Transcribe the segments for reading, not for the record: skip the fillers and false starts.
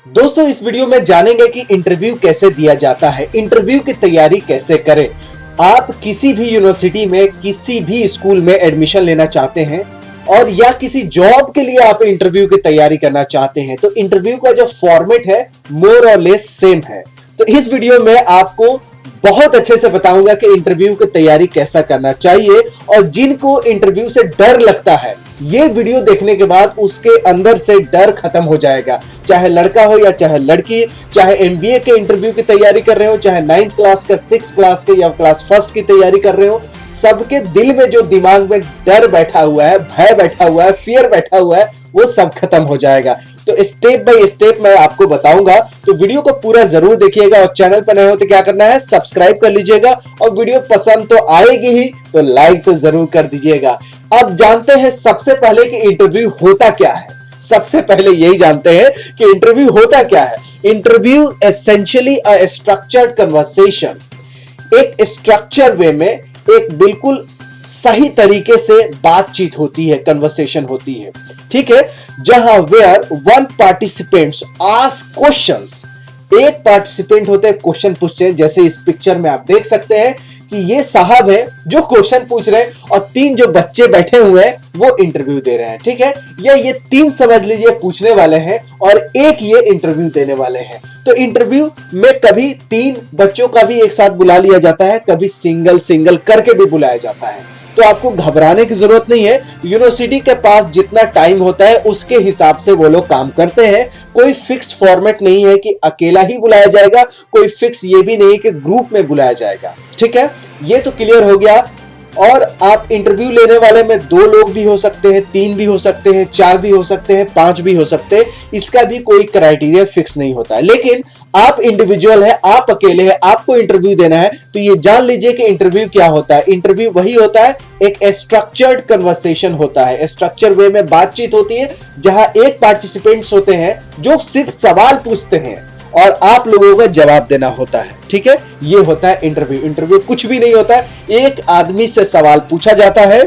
दोस्तों इस वीडियो में जानेंगे कि इंटरव्यू कैसे दिया जाता है, इंटरव्यू की तैयारी कैसे करें। आप किसी भी यूनिवर्सिटी में किसी भी स्कूल में एडमिशन लेना चाहते हैं और या किसी जॉब के लिए आप इंटरव्यू की तैयारी करना चाहते हैं तो इंटरव्यू का जो फॉर्मेट है मोर और लेस सेम है। तो इस वीडियो में आपको बहुत अच्छे से बताऊंगा कि इंटरव्यू की तैयारी कैसा करना चाहिए और जिनको इंटरव्यू से डर लगता है ये वीडियो देखने के बाद उसके अंदर से डर खत्म हो जाएगा। चाहे लड़का हो या चाहे लड़की, चाहे एमबीए के इंटरव्यू की तैयारी कर रहे हो, चाहे 9th क्लास का 6th क्लास के या क्लास फर्स्ट की तैयारी कर रहे हो, सबके दिल में जो दिमाग में डर बैठा हुआ है, भय बैठा हुआ है, फियर बैठा हुआ है, वो सब खत्म हो जाएगा। तो स्टेप बाय स्टेप मैं आपको बताऊंगा, तो वीडियो को पूरा जरूर देखिएगा और चैनल पर नए हो तो क्या करना है, सब्सक्राइब कर लीजिएगा और वीडियो पसंद तो आएगी ही तो लाइक तो जरूर कर दीजिएगा। अब जानते हैं सबसे पहले कि इंटरव्यू होता क्या है। सबसे पहले यही जानते हैं कि इंटरव्यू होता क्या है। Interview essentially a structured conversation, एक स्ट्रक्चर वे में एक बिल्कुल सही तरीके से बातचीत होती है, कन्वर्सेशन होती है, ठीक है, जहां where one participants ask questions, एक पार्टिसिपेंट होते हैं क्वेश्चन पूछते हैं। जैसे इस पिक्चर में आप देख सकते हैं कि ये साहब है जो क्वेश्चन पूछ रहे हैं और 3 जो बच्चे बैठे हुए हैं वो इंटरव्यू दे रहे हैं, ठीक है। ये 3 समझ लीजिए पूछने वाले हैं और एक ये इंटरव्यू देने वाले हैं। तो इंटरव्यू में कभी 3 बच्चों का भी एक साथ बुला लिया जाता है, कभी सिंगल सिंगल करके भी बुलाया जाता है। तो आपको घबराने की जरूरत नहीं है। यूनिवर्सिटी के पास जितना टाइम होता है उसके हिसाब से वो लोग काम करते हैं। कोई फिक्स फॉर्मेट नहीं है कि अकेला ही बुलाया जाएगा, कोई फिक्स ये भी नहीं कि ग्रुप में बुलाया जाएगा, ठीक है। ये तो क्लियर हो गया। और आप इंटरव्यू लेने वाले में 2 लोग भी हो सकते हैं, 3 भी हो सकते हैं, 4 भी हो सकते हैं, 5 भी हो सकते हैं। इसका भी कोई क्राइटेरिया फिक्स नहीं होता है। लेकिन आप इंडिविजुअल है, आप अकेले हैं, आपको इंटरव्यू देना है तो ये जान लीजिए कि इंटरव्यू क्या होता है। इंटरव्यू वही होता है, एक स्ट्रक्चर्ड कन्वर्सेशन होता है, स्ट्रक्चर वे में बातचीत होती है जहां एक पार्टिसिपेंट्स होते हैं जो सिर्फ सवाल पूछते हैं और आप लोगों का जवाब देना होता है, ठीक है। ये होता है इंटरव्यू। इंटरव्यू कुछ भी नहीं होता है, एक आदमी से सवाल पूछा जाता है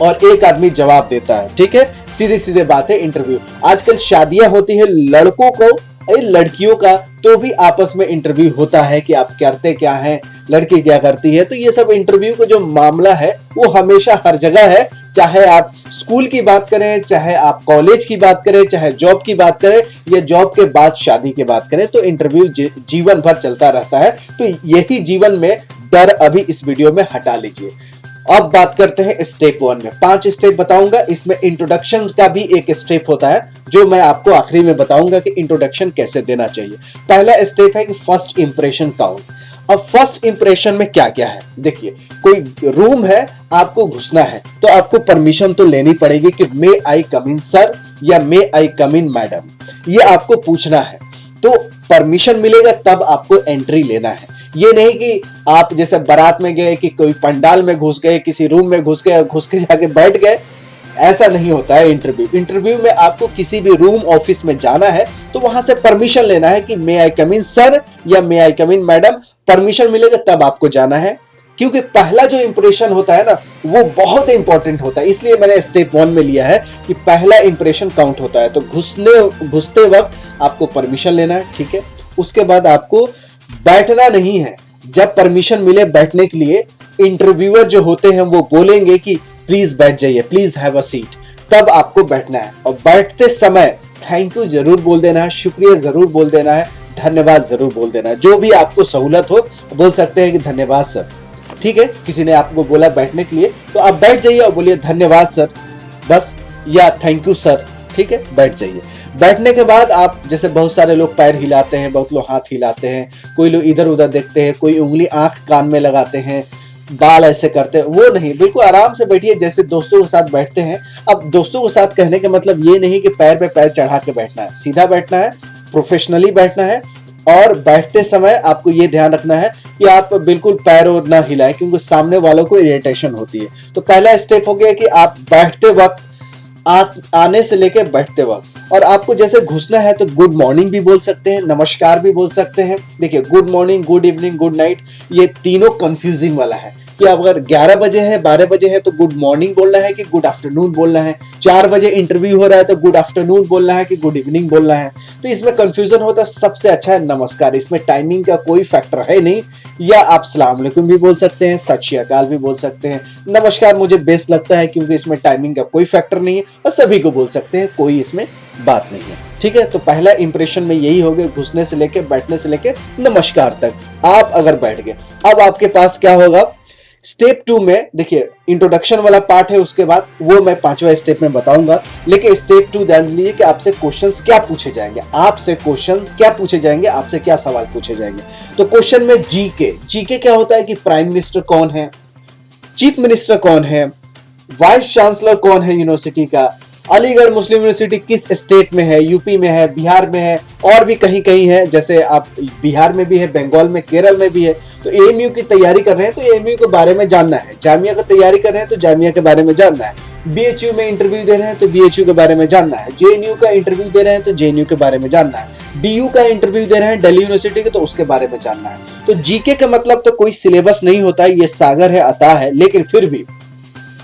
और एक आदमी जवाब देता है, ठीक है। सीधे सीधे बात है इंटरव्यू। आजकल शादियां होती है लड़कों को, लड़कियों का तो भी आपस में इंटरव्यू होता है कि आप करते क्या हैं, लड़की क्या करती है। तो ये सब इंटरव्यू का जो मामला है वो हमेशा हर जगह है, चाहे आप स्कूल की बात करें, चाहे आप कॉलेज की बात करें, चाहे जॉब की बात करें या जॉब के बाद शादी की बात करें, तो इंटरव्यू जीवन भर चलता रहता है। तो यही जीवन में डर अभी इस वीडियो में हटा लीजिए। अब बात करते हैं स्टेप 1 में। 5 स्टेप बताऊंगा, इसमें इंट्रोडक्शन का भी एक स्टेप होता है जो मैं आपको आखिरी में बताऊंगा कि इंट्रोडक्शन कैसे देना चाहिए। पहला स्टेप है कि फर्स्ट इंप्रेशन काउंट। अब फर्स्ट इंप्रेशन में क्या क्या है, देखिए, कोई रूम है, आपको घुसना है तो आपको परमिशन तो लेनी पड़ेगी कि मे आई कम इन सर या मे आई कम इन मैडम, ये आपको पूछना है। तो परमिशन मिलेगा तब आपको एंट्री लेना है। ये नहीं कि आप जैसे बारात में गए कि कोई पंडाल में घुस गए, किसी रूम में घुस गए, घुस के जाके बैठ गए, ऐसा नहीं होता है इंटरव्यू। इंटरव्यू में आपको किसी भी रूम ऑफिस में जाना है तो वहां से परमिशन लेना है कि मे आई कम इन सर या मे आई कम इन मैडम। परमिशन मिलेगा तब आपको जाना है, क्योंकि पहला जो इंप्रेशन होता है ना वो बहुत इंपॉर्टेंट होता है। इसलिए मैंने स्टेप 1 में लिया है कि पहला इंप्रेशन काउंट होता है। तो घुसते वक्त आपको परमिशन लेना है, ठीक है। उसके बाद आपको बैठना नहीं है। जब परमिशन मिले बैठने के लिए, इंटरव्यूअर जो होते हैं वो बोलेंगे कि प्लीज बैठ जाइए, प्लीज हैव अ सीट, तब आपको बैठना है। और बैठते समय थैंक यू जरूर बोल देना है, शुक्रिया जरूर बोल देना है, धन्यवाद जरूर बोल देना है। जो भी आपको सहूलत हो बोल सकते हैं कि धन्यवाद सर, ठीक है। किसी ने आपको बोला बैठने के लिए तो आप बैठ जाइए और बोलिए धन्यवाद सर बस, या थैंक यू सर, ठीक है, बैठ जाइए। बैठने के बाद आप, जैसे बहुत सारे लोग पैर हिलाते हैं, बहुत लोग हाथ हिलाते हैं, कोई लोग इधर उधर देखते हैं, कोई उंगली आंख कान में लगाते हैं, बाल ऐसे करते हैं, वो नहीं, बिल्कुल आराम से बैठिए जैसे दोस्तों के साथ बैठते हैं। अब दोस्तों के साथ कहने का मतलब ये नहीं कि पैर पे पैर चढ़ा के बैठना है, सीधा बैठना है, प्रोफेशनली बैठना है। और बैठते समय आपको ये ध्यान रखना है कि आप बिल्कुल पैर और ना हिलाएं, क्योंकि सामने वालों को इरिटेशन होती है। तो पहला स्टेप हो गया कि आप बैठते वक्त, आने से लेकर बैठते वक्त, और आपको जैसे घुसना है तो गुड मॉर्निंग भी बोल सकते हैं, नमस्कार भी बोल सकते हैं। देखिए, good morning, good evening, good night, ये तीनों कंफ्यूजिंग वाला है। कि अगर 11 बजे है, 12 बजे है तो गुड मॉर्निंग बोलना है कि गुड आफ्टरनून बोलना है, 4 बजे इंटरव्यू हो रहा है तो गुड आफ्टरनून बोलना है कि गुड इवनिंग बोलना है। तो इसमें कंफ्यूजन होता है, सबसे अच्छा है नमस्कार। इसमें टाइमिंग का कोई फैक्टर है नहीं, या आप सलाम अलैकुम भी बोल सकते हैं, सत श्री अकाल भी बोल सकते हैं। नमस्कार मुझे बेस्ट लगता है क्योंकि इसमें टाइमिंग का कोई फैक्टर नहीं है और सभी को बोल सकते हैं, कोई इसमें बात नहीं है। ठीक है, तो पहला इंप्रेशन में यही हो गया, घुसने से लेके बैठने से लेके नमस्कार तक। आप अगर बैठ गए, अब आपके पास क्या होगा, स्टेप 2 में देखिए इंट्रोडक्शन वाला पार्ट है, उसके बाद वो मैं 5वां स्टेप में बताऊंगा। लेकिन स्टेप 2 ध्यान लीजिए कि आपसे क्वेश्चंस क्या पूछे जाएंगे, आपसे क्वेश्चन क्या पूछे जाएंगे, आपसे क्या सवाल पूछे जाएंगे। तो क्वेश्चन में जीके क्या होता है कि प्राइम मिनिस्टर कौन है, चीफ मिनिस्टर कौन है, वाइस चांसलर कौन है यूनिवर्सिटी का, अलीगढ़ मुस्लिम यूनिवर्सिटी किस स्टेट में है, यूपी में है, बिहार में है, और भी कहीं कहीं है, जैसे आप बिहार में भी है, बंगाल में, केरल में भी है। तो एएमयू की तैयारी कर रहे हैं तो एएमयू के बारे में जानना है, जामिया की तैयारी कर रहे हैं तो जामिया के बारे में जानना है, बीएचयू में इंटरव्यू दे रहे हैं तो बीएचयू के बारे में जानना है, जेएनयू का इंटरव्यू दे रहे हैं तो जेएनयू के बारे में जानना है, डीयू का इंटरव्यू दे रहे हैं दिल्ली यूनिवर्सिटी के तो उसके बारे में जानना है। तो जीके का मतलब तो कोई सिलेबस नहीं होता है, ये सागर है, अता है, लेकिन फिर भी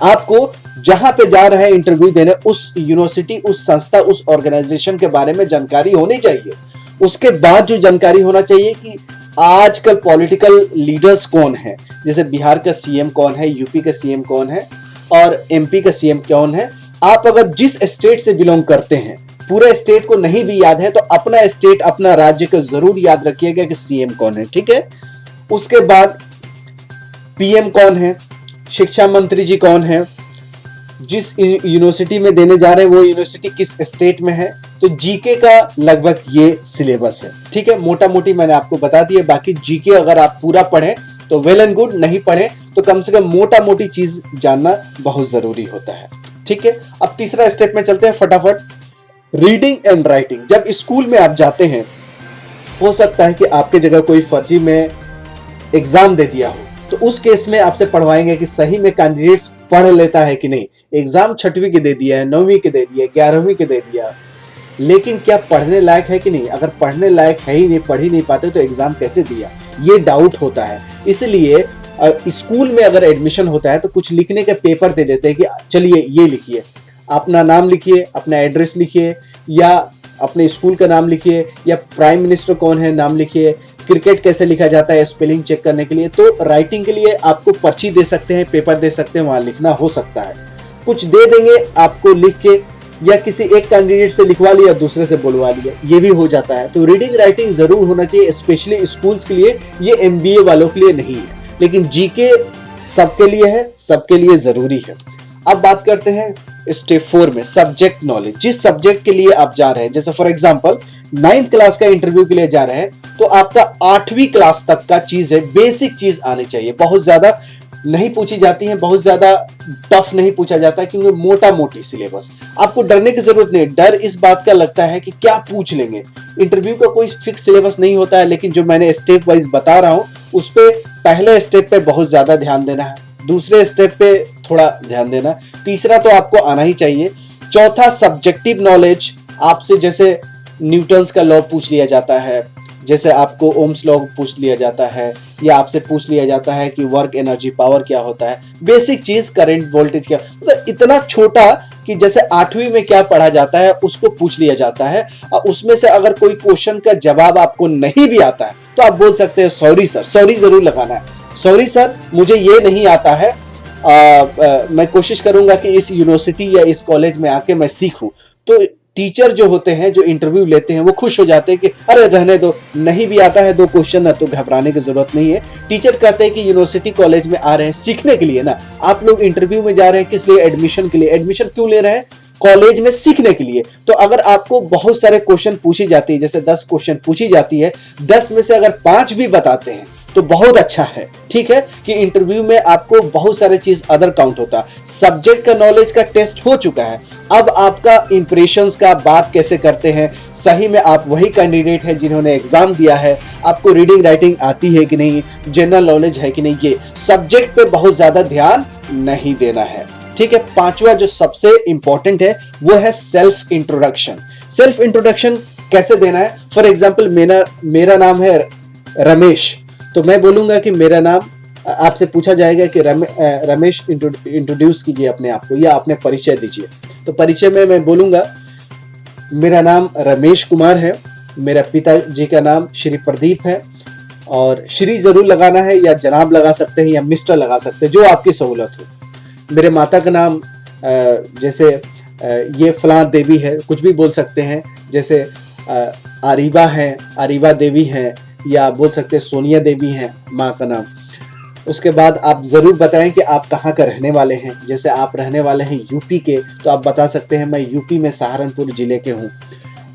आपको जहां पे जा रहे हैं इंटरव्यू देने, उस यूनिवर्सिटी, उस संस्था, उस ऑर्गेनाइजेशन के बारे में जानकारी होनी चाहिए। उसके बाद जो जानकारी होना चाहिए कि आजकल पॉलिटिकल लीडर्स कौन है, जैसे बिहार का सीएम कौन है, यूपी का सीएम कौन है और एमपी का सीएम कौन है। आप अगर जिस स्टेट से बिलोंग करते हैं, पूरे स्टेट को नहीं भी याद है तो अपना स्टेट, अपना राज्य को जरूर याद रखिएगा कि सीएम कौन है। ठीक है, उसके बाद पीएम कौन है, शिक्षा मंत्री जी कौन है, जिस यूनिवर्सिटी में देने जा रहे हैं वो यूनिवर्सिटी किस स्टेट में है। तो जीके का लगभग ये सिलेबस है। ठीक है, मोटा मोटी मैंने आपको बता दिया। बाकी जीके अगर आप पूरा पढ़ें तो वेल एंड गुड, नहीं पढ़ें तो कम से कम मोटा मोटी चीज जानना बहुत जरूरी होता है। ठीक है, अब तीसरा स्टेप में चलते हैं फटाफट, रीडिंग एंड राइटिंग। जब स्कूल में आप जाते हैं, हो सकता है कि आपके जगह कोई फर्जी में एग्जाम दे दिया हो, तो उस केस में आपसे पढ़वाएंगे कि सही में कैंडिडेट्स पढ़ लेता है कि नहीं। एग्जाम 6वीं के दे दिया है, 9वीं के दे दिया, 11वीं के दे दिया, लेकिन क्या पढ़ने लायक है कि नहीं। अगर पढ़ने लायक है ही नहीं, पढ़ ही नहीं पाते तो एग्जाम कैसे दिया, ये डाउट होता है। इसलिए स्कूल में अगर एडमिशन होता है तो कुछ लिखने के पेपर दे देते हैं कि चलिए ये लिखिए, अपना नाम लिखिए, अपना एड्रेस लिखिए, या अपने स्कूल का नाम लिखिए, या प्राइम मिनिस्टर कौन है नाम लिखिए, क्रिकेट कैसे लिखा जाता है स्पेलिंग चेक करने के लिए। तो राइटिंग के लिए आपको पर्ची दे सकते हैं, पेपर दे सकते हैं, वहां लिखना हो सकता है। कुछ दे देंगे आपको लिख के, या किसी एक कैंडिडेट से लिखवा लिया, दूसरे से बुलवा लिया, ये भी हो जाता है। तो रीडिंग राइटिंग जरूर होना चाहिए, स्पेशली स्कूल्स के लिए। ये एमबीए वालों के लिए नहीं है, लेकिन जीके सबके लिए है, सबके लिए जरूरी है। अब बात करते हैं स्टेप 4 में, सब्जेक्ट नॉलेज। जिस सब्जेक्ट के लिए आप जा रहे हैं, जैसे फॉर एग्जांपल 9th क्लास का इंटरव्यू के लिए जा रहे हैं, तो आपका 8वीं क्लास तक का चीज है, बेसिक चीज आनी चाहिए। बहुत ज्यादा नहीं पूछी जाती है, बहुत ज्यादा टफ नहीं पूछा जाता, क्योंकि मोटा मोटी सिलेबस। आपको डरने की जरूरत नहीं। डर इस बात का लगता है कि क्या पूछ लेंगे। इंटरव्यू का कोई फिक्स सिलेबस नहीं होता है, लेकिन जो मैंने स्टेप वाइज बता रहा हूं, उस पे पहले स्टेप पे बहुत ज्यादा ध्यान देना है, दूसरे स्टेप पे थोड़ा ध्यान देना, तीसरा तो आपको आना ही चाहिए। चौथा सब्जेक्टिव नॉलेज, आपसे जैसे न्यूटन्स का लॉ पूछ लिया जाता है, जैसे आपको ओम्स लॉ पूछ लिया जाता है, या आपसे पूछ लिया जाता है कि वर्क एनर्जी पावर क्या होता है, बेसिक चीज करंट वोल्टेज क्या, मतलब इतना छोटा कि जैसे 8वीं में क्या पढ़ा जाता है उसको पूछ लिया जाता है। और उसमें से अगर कोई क्वेश्चन का जवाब आपको नहीं भी आता है तो आप बोल सकते हैं सॉरी सर, सॉरी जरूर लगाना है, सॉरी सर मुझे ये नहीं आता है, मैं कोशिश करूंगा कि इस यूनिवर्सिटी या इस कॉलेज में आके मैं सीखूं। तो टीचर जो होते हैं, जो इंटरव्यू लेते हैं, वो खुश हो जाते हैं कि अरे रहने दो, नहीं भी आता है 2 क्वेश्चन ना, तो घबराने की जरूरत नहीं है। टीचर कहते हैं कि यूनिवर्सिटी कॉलेज में आ रहे हैं सीखने के लिए ना, आप लोग इंटरव्यू में जा रहे हैं किस लिए, एडमिशन के लिए। एडमिशन क्यों ले रहे हैं, कॉलेज में सीखने के लिए। तो अगर आपको बहुत सारे क्वेश्चन पूछी जाती है, जैसे 10 क्वेश्चन पूछी जाती है, 10 में से अगर 5 भी बताते हैं तो बहुत अच्छा है। ठीक है, कि इंटरव्यू में आपको बहुत सारे चीज अदर काउंट होता है। सब्जेक्ट का नॉलेज का टेस्ट हो चुका है, अब आपका इंप्रेशंस का, बात कैसे करते हैं, सही में आप वही कैंडिडेट हैं जिन्होंने एग्जाम दिया है, आपको रीडिंग राइटिंग आती है कि नहीं, जनरल नॉलेज है कि नहीं, ये सब्जेक्ट पे बहुत ज्यादा ध्यान नहीं देना है। ठीक है, 5वां जो सबसे इंपॉर्टेंट है वो है सेल्फ इंट्रोडक्शन। सेल्फ इंट्रोडक्शन कैसे देना है, फॉर एग्जाम्पल मेरा नाम है रमेश, तो मैं बोलूंगा कि मेरा नाम आपसे पूछा जाएगा कि रमेश इंट्रोड्यूस कीजिए अपने आप को या अपने परिचय दीजिए। तो परिचय में मैं बोलूँगा, मेरा नाम रमेश कुमार है, मेरा पिताजी का नाम श्री प्रदीप है, और श्री जरूर लगाना है या जनाब लगा सकते हैं या मिस्टर लगा सकते हैं, जो आपकी सहूलत हो। मेरे माता का नाम जैसे ये फलां देवी है, कुछ भी बोल सकते हैं, जैसे आरीबा है, आरीबा देवी हैं, या बोल सकते हैं सोनिया देवी हैं माँ का नाम। उसके बाद आप ज़रूर बताएं कि आप कहाँ का रहने वाले हैं। जैसे आप रहने वाले हैं यूपी के, तो आप बता सकते हैं मैं यूपी में सहारनपुर ज़िले के हूँ,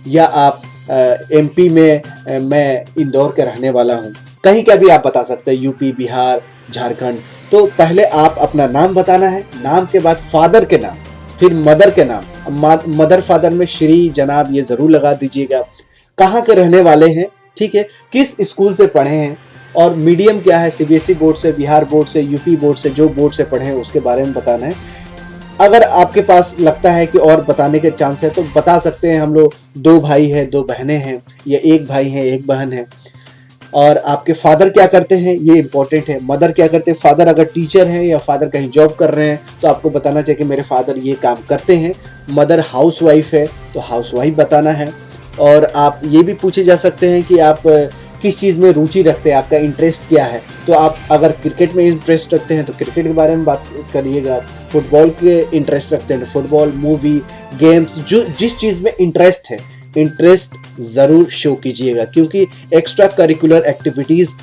या आप एमपी में मैं इंदौर के रहने वाला हूँ। कहीं का भी आप बता सकते हैं, यूपी, बिहार, झारखंड। तो पहले आप अपना नाम बताना है, नाम के बाद फादर के नाम, फिर मदर के नाम। मदर फादर में श्री जनाब ये ज़रूर लगा दीजिएगा। कहाँ के रहने वाले हैं, ठीक है, किस स्कूल से पढ़े हैं, और मीडियम क्या है, सीबीएसई बोर्ड से, बिहार बोर्ड से, यूपी बोर्ड से, जो बोर्ड से पढ़े हैं उसके बारे में बताना है। अगर आपके पास लगता है कि और बताने के चांस है तो बता सकते हैं हम लोग 2 भाई हैं 2 बहनें हैं, या 1 भाई है 1 बहन है। और आपके फादर क्या करते हैं ये इंपॉर्टेंट है। मदर क्या करते हैं, फादर अगर टीचर हैं या फादर कहीं जॉब कर रहे हैं तो आपको बताना चाहिए कि मेरे फादर ये काम करते हैं। मदर हाउसवाइफ है तो हाउसवाइफ बताना है। और आप ये भी पूछे जा सकते हैं कि आप किस चीज़ में रुचि रखते हैं, आपका इंटरेस्ट क्या है। तो आप अगर क्रिकेट में इंटरेस्ट रखते हैं तो क्रिकेट के बारे में बात करिएगा, फुटबॉल के इंटरेस्ट रखते हैं तो फुटबॉल, मूवी, गेम्स, जो जिस चीज़ में इंटरेस्ट है, इंटरेस्ट ज़रूर शो कीजिएगा। क्योंकि एक्स्ट्रा करिकुलर एक्टिविटीज़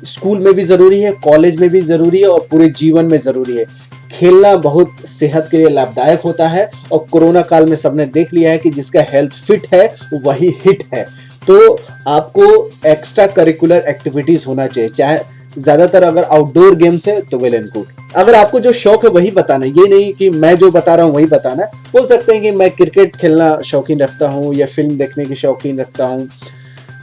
स्कूल में भी ज़रूरी है, कॉलेज में भी ज़रूरी है, और पूरे जीवन में ज़रूरी है। खेलना बहुत सेहत के लिए लाभदायक होता है, और कोरोना काल में सबने देख लिया है कि जिसका हेल्थ फिट है वही हिट है। तो आपको एक्स्ट्रा करिकुलर एक्टिविटीज़ होना चाहिए, चाहे ज़्यादातर अगर आउटडोर गेम्स है तो वेल एंड गुड। अगर आपको जो शौक है वही बताना है, ये नहीं कि मैं जो बता रहा हूँ वही बताना है। बोल सकते हैं कि मैं क्रिकेट खेलना शौकीन रखता हूँ, या फिल्म देखने की शौकीन रखता हूँ,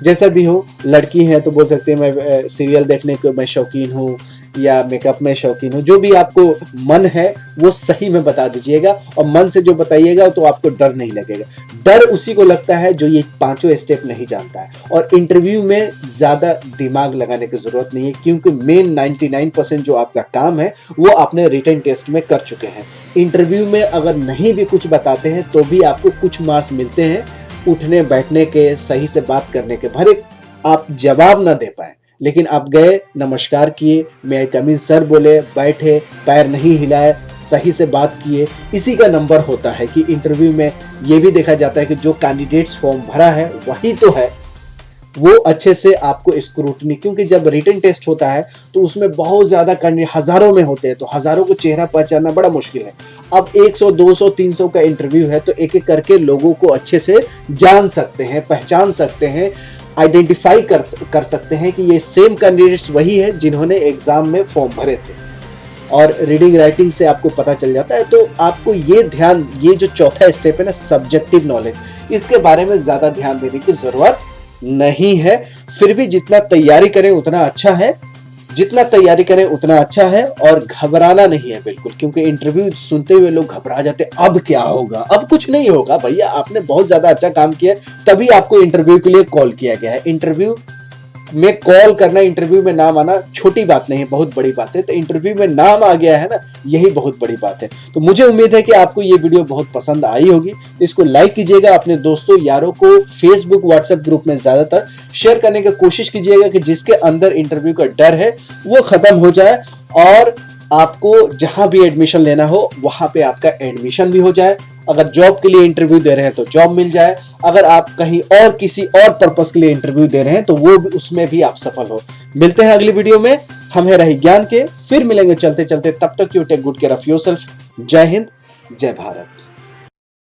जैसा भी हो। लड़की है तो बोल सकते हैं मैं सीरियल देखने को मैं शौकीन हूँ, या मेकअप में शौकीन हूँ। जो भी आपको मन है वो सही में बता दीजिएगा, और मन से जो बताइएगा तो आपको डर नहीं लगेगा। डर उसी को लगता है जो ये 5 स्टेप नहीं जानता है। और इंटरव्यू में ज़्यादा दिमाग लगाने की ज़रूरत नहीं है, क्योंकि मेन 99% जो आपका काम है वो आपने रिटन टेस्ट में कर चुके हैं। इंटरव्यू में अगर नहीं भी कुछ बताते हैं तो भी आपको कुछ मार्क्स मिलते हैं, उठने बैठने के, सही से बात करने के। भले आप जवाब ना दे पाए, लेकिन आप गए, नमस्कार किए, मैं कमिंग सर बोले, बैठे, पैर नहीं हिलाए, सही से बात किए, इसी का नंबर होता है। कि इंटरव्यू में ये भी देखा जाता है कि जो कैंडिडेट्स फॉर्म भरा है वही तो है, वो अच्छे से आपको स्क्रूटनी। क्योंकि जब रिटन टेस्ट होता है तो उसमें बहुत ज़्यादा कैंडिडेट हज़ारों में होते हैं, तो हज़ारों को चेहरा पहचानना बड़ा मुश्किल है। अब 100, 200, 300 का इंटरव्यू है तो एक एक करके लोगों को अच्छे से जान सकते हैं, पहचान सकते हैं, आइडेंटिफाई कर सकते हैं कि ये सेम कैंडिडेट्स वही है जिन्होंने एग्जाम में फॉर्म भरे थे। और रीडिंग राइटिंग से आपको पता चल जाता है। तो आपको ये ध्यान, ये जो चौथा स्टेप है ना, सब्जेक्टिव नॉलेज, इसके बारे में ज़्यादा ध्यान देने की ज़रूरत नहीं है। फिर भी जितना तैयारी करें उतना अच्छा है, जितना तैयारी करें उतना अच्छा है। और घबराना नहीं है बिल्कुल, क्योंकि इंटरव्यू सुनते हुए लोग घबरा जाते हैं, अब क्या होगा, अब कुछ नहीं होगा। भैया आपने बहुत ज्यादा अच्छा काम किया, तभी आपको इंटरव्यू के लिए कॉल किया गया है। इंटरव्यू में कॉल करना, इंटरव्यू में नाम आना छोटी बात नहीं है, बहुत बड़ी बात है। तो इंटरव्यू में नाम आ गया है ना, यही बहुत बड़ी बात है। तो मुझे उम्मीद है कि आपको ये वीडियो बहुत पसंद आई होगी। तो इसको लाइक कीजिएगा, अपने दोस्तों यारों को फेसबुक, व्हाट्सएप ग्रुप में ज्यादातर शेयर करने की कोशिश कीजिएगा, कि जिसके अंदर इंटरव्यू का डर है वो खत्म हो जाए, और आपको जहां भी एडमिशन लेना हो वहां पे आपका एडमिशन भी हो जाए। अगर जॉब के लिए इंटरव्यू दे रहे हैं तो जॉब मिल जाए, अगर आप कहीं और किसी और पर्पस के लिए इंटरव्यू दे रहे हैं तो वो भी, उसमें भी आप सफल हो। मिलते हैं अगली वीडियो में, हम हैं रही ज्ञान के, फिर मिलेंगे चलते चलते। तब तक you take good care of yourself. Jai Hind, जय भारत।